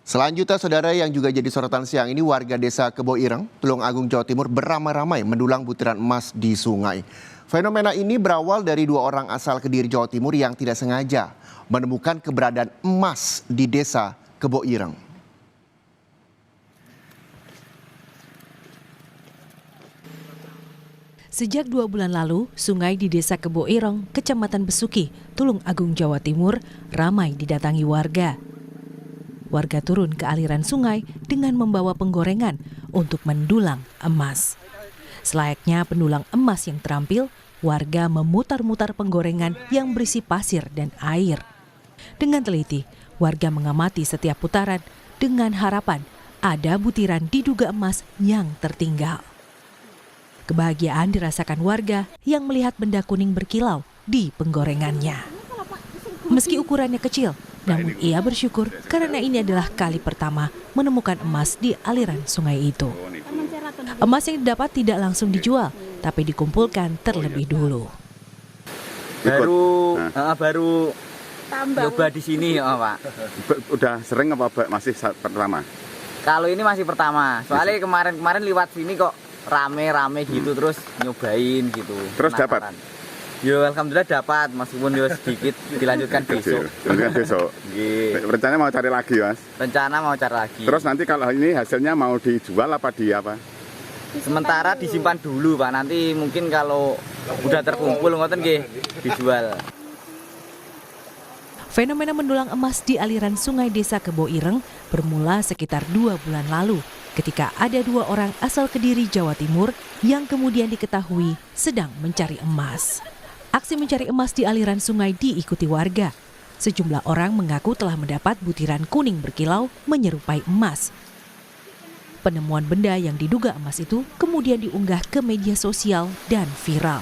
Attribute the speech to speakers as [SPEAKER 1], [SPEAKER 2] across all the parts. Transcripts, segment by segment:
[SPEAKER 1] Selanjutnya, saudara, yang juga jadi sorotan siang ini, warga desa Kebo Ireng, Tulung Agung, Jawa Timur beramai-ramai mendulang butiran emas di sungai. Fenomena ini berawal dari dua orang asal Kediri, Jawa Timur yang tidak sengaja menemukan keberadaan emas di desa Kebo Ireng.
[SPEAKER 2] Sejak 2 bulan lalu, sungai di desa Kebo Ireng, Kecamatan Besuki, Tulung Agung, Jawa Timur, ramai didatangi warga. Warga turun ke aliran sungai dengan membawa penggorengan untuk mendulang emas. Selayaknya pendulang emas yang terampil, warga memutar-mutar penggorengan yang berisi pasir dan air. Dengan teliti, warga mengamati setiap putaran dengan harapan ada butiran diduga emas yang tertinggal. Kebahagiaan dirasakan warga yang melihat benda kuning berkilau di penggorengannya. Meski ukurannya kecil, namun ia bersyukur karena ini adalah kali pertama menemukan emas di aliran sungai itu. Emas yang didapat tidak langsung dijual, tapi dikumpulkan terlebih dulu.
[SPEAKER 3] Baru coba di sini, Pak.
[SPEAKER 4] Udah sering apa masih pertama?
[SPEAKER 3] Kalau ini masih pertama, soalnya kemarin liwat sini kok rame-rame gitu, terus nyobain gitu.
[SPEAKER 4] Terus dapat?
[SPEAKER 3] Yo, alhamdulillah dapat, meskipun yo sedikit, dilanjutkan besok.
[SPEAKER 4] Dilanjutkan besok. Rencananya mau cari lagi, Mas?
[SPEAKER 3] Rencana mau cari lagi.
[SPEAKER 4] Terus nanti kalau ini hasilnya mau dijual apa di apa?
[SPEAKER 3] Sementara disimpan dulu, Pak. Nanti mungkin kalau udah terkumpul ngoten nggih dijual.
[SPEAKER 2] Fenomena mendulang emas di aliran sungai desa Kebo Ireng bermula sekitar 2 bulan lalu ketika ada 2 orang asal Kediri, Jawa Timur yang kemudian diketahui sedang mencari emas. Aksi mencari emas di aliran sungai diikuti warga. Sejumlah orang mengaku telah mendapat butiran kuning berkilau menyerupai emas. Penemuan benda yang diduga emas itu kemudian diunggah ke media sosial dan viral.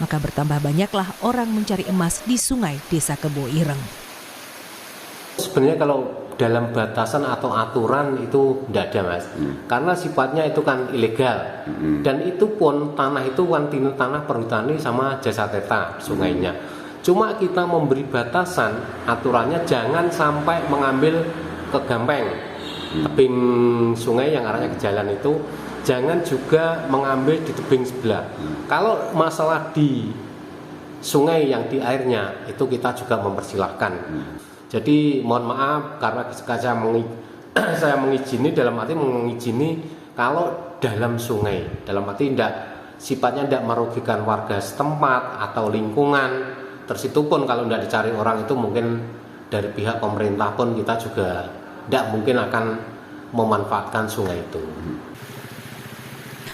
[SPEAKER 2] Maka bertambah banyaklah orang mencari emas di sungai desa Kebo Ireng.
[SPEAKER 5] Sebenarnya kalau dalam batasan atau aturan itu tidak ada, Mas. Karena sifatnya itu kan ilegal. Dan itu pun tanah itu kan tanah perhutani sama jasa teta sungainya. Cuma kita memberi batasan aturannya jangan sampai mengambil ke gampeng tebing sungai yang arahnya ke jalan itu, jangan juga mengambil di tebing sebelah. Kalau masalah di sungai yang di airnya itu kita juga mempersilahkan. Jadi mohon maaf karena saya mengizini dalam arti mengizini kalau dalam sungai, dalam arti sifatnya tidak merugikan warga setempat atau lingkungan. Terus itu pun kalau tidak dicari orang itu mungkin dari pihak pemerintah pun kita juga tidak mungkin akan memanfaatkan sungai itu.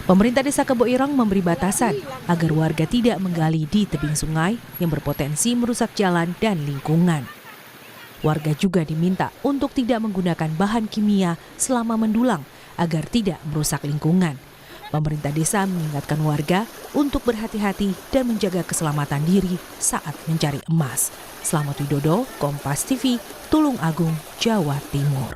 [SPEAKER 2] Pemerintah desa Kebo Ireng memberi batasan agar warga tidak menggali di tebing sungai yang berpotensi merusak jalan dan lingkungan. Warga juga diminta untuk tidak menggunakan bahan kimia selama mendulang agar tidak merusak lingkungan. Pemerintah desa mengingatkan warga untuk berhati-hati dan menjaga keselamatan diri saat mencari emas. Slamet Widodo, Kompas TV, Tulung Agung, Jawa Timur.